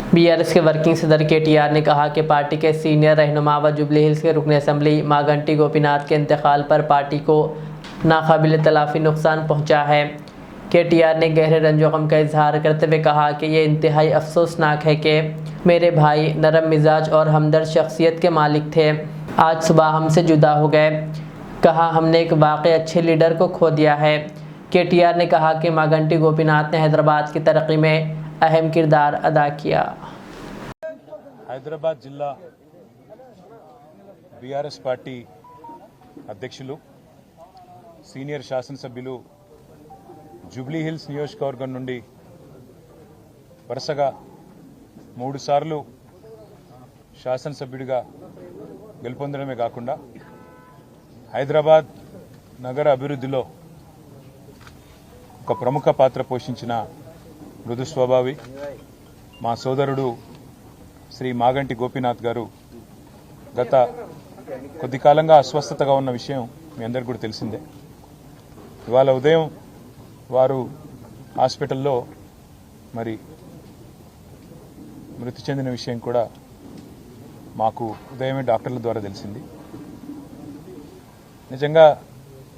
BRS के working सदर KTR ने कहा कि पार्टी के सीनियर रहनुमा व जुबली हिल्स के रुकन असम्बली मागंटी गोपीनाथ के इंतकाल पर पार्टी को नाकाबिल तलाफी नुकसान पहुंचा है। केटीआर ने गहरे रंजो-गम का इजहार करते हुए कहा कि ये इंतहाई अफसोसनाक है कि मेरे भाई नरम मिजाज और हमदर्द शख्सियत के मालिक थे, आज सुबह हमसे जुदा हो गए। कहा, हमने एक वाकई अच्छे लीडर को खो दिया है। केटीआर ने कहा कि मागंटी गोपीनाथ ने हैदराबाद की तरक्की में अहम किरदार अदा किया। హైదరాబాద్ జిల్లా బీఆర్ఎస్ పార్టీ అధ్యక్షులు సీనియర్ శాసనసభ్యులు జూబ్లీ హిల్స్ నియోజకవర్గం నుండి వరుసగా 3 సార్లు శాసనసభ్యుడిగా గెలుపొందడమే కాకుండా హైదరాబాద్ నగర అభివృద్ధిలో ఒక ప్రముఖ పాత్ర పోషించిన మృదు స్వభావి మా సోదరుడు శ్రీ మాగంటి గోపీనాథ్ గారు గత కొద్ది కాలంగా అస్వస్థతగా ఉన్న విషయం మీ అందరికీ కూడా తెలిసిందే. ఇవాళ ఉదయం వారు హాస్పిటల్లో మరి మృతి చెందిన విషయం కూడా మాకు ఉదయమే డాక్టర్ల ద్వారా తెలిసింది. నిజంగా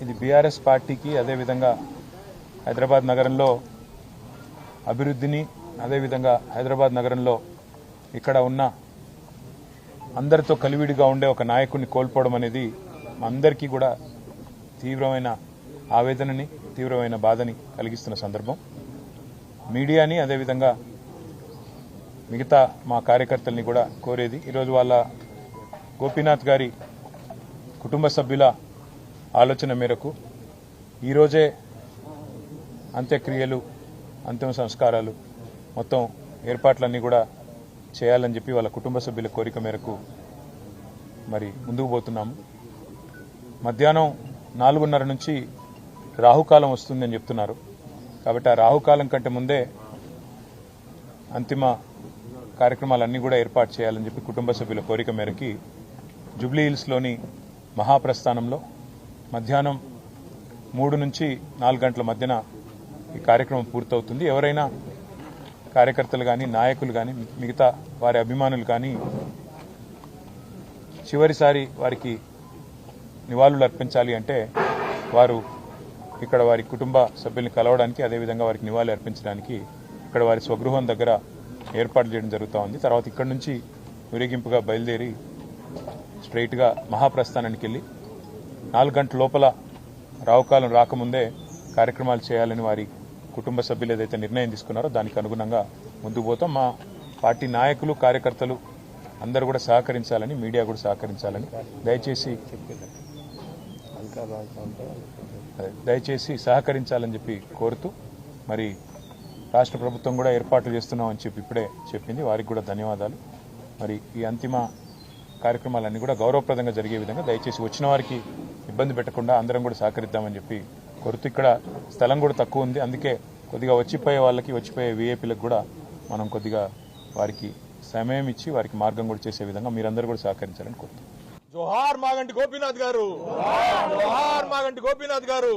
ఇది బీఆర్ఎస్ పార్టీకి అదేవిధంగా హైదరాబాద్ నగరంలో అభివృద్ధిని అదేవిధంగా హైదరాబాద్ నగరంలో ఇక్కడ ఉన్న అందరితో కలివిడిగా ఉండే ఒక నాయకుడిని కోల్పోవడం అనేది అందరికీ కూడా తీవ్రమైన ఆవేదనని తీవ్రమైన బాధని కలిగిస్తున్న సందర్భం. మీడియాని అదేవిధంగా మిగతా మా కార్యకర్తల్ని కూడా కోరేది, ఈరోజు వాళ్ళ గోపీనాథ్ గారి కుటుంబ సభ్యుల ఆలోచన మేరకు ఈరోజే అంత్యక్రియలు అంతిమ సంస్కారాలు మొత్తం ఏర్పాట్లన్నీ కూడా చేయాలని చెప్పి వాళ్ళ కుటుంబ సభ్యుల కోరిక మేరకు మరి ముందుకు పోతున్నాము. మధ్యాహ్నం 4:30 నుంచి రాహుకాలం వస్తుందని చెప్తున్నారు. కాబట్టి ఆ రాహుకాలం కంటే ముందే అంతిమ కార్యక్రమాలన్నీ కూడా ఏర్పాటు చేయాలని చెప్పి కుటుంబ సభ్యుల కోరిక మేరకి జూబ్లీ హిల్స్లోని మహాప్రస్థానంలో మధ్యాహ్నం 3 నుంచి 4 గంటల మధ్యన ఈ కార్యక్రమం పూర్తవుతుంది. ఎవరైనా కార్యకర్తలు కానీ నాయకులు కానీ మిగతా వారి అభిమానులు కానీ చివరిసారి వారికి నివాళులు అర్పించాలి అంటే వారు ఇక్కడ వారి కుటుంబ సభ్యుల్ని కలవడానికి అదేవిధంగా వారికి నివాళులు అర్పించడానికి ఇక్కడ వారి స్వగృహం దగ్గర ఏర్పాట్లు చేయడం జరుగుతూ ఉంది. తర్వాత ఇక్కడ నుంచి ఊరేగింపుగా బయలుదేరి స్ట్రైట్గా మహాప్రస్థానానికి వెళ్ళి 4 గంటల లోపల రావుకాలం రాకముందే కార్యక్రమాలు చేయాలని వారి కుటుంబ సభ్యులు ఏదైతే నిర్ణయం తీసుకున్నారో దానికి అనుగుణంగా ముందుకు పోతాం. మా పార్టీ నాయకులు కార్యకర్తలు అందరూ కూడా సహకరించాలని, మీడియా కూడా సహకరించాలని దయచేసి సహకరించాలని చెప్పి కోరుతూ మరి రాష్ట్ర ప్రభుత్వం కూడా ఏర్పాట్లు చేస్తున్నామని చెప్పి ఇప్పుడే చెప్పింది. వారికి కూడా ధన్యవాదాలు. మరి ఈ అంతిమ కార్యక్రమాలన్నీ కూడా గౌరవప్రదంగా జరిగే విధంగా దయచేసి వచ్చిన వారికి ఇబ్బంది పెట్టకుండా అందరం కూడా సహకరిద్దామని చెప్పి కోరుతూ, ఇక్కడ స్థలం కూడా తక్కువ ఉంది, అందుకే కొద్దిగా వచ్చిపోయే వాళ్ళకి వచ్చిపోయే వీఐపీలకు కూడా మనం కొద్దిగా వారికి సమయం ఇచ్చి వారికి మార్గం కూడా చేసే విధంగా మీరందరూ కూడా సహకరించాలని కోరుతున్నాం. జోహార్ మాగంటి గోపీనాథ్ గారు, జోహార్ మాగంటి గోపీనాథ్ గారు.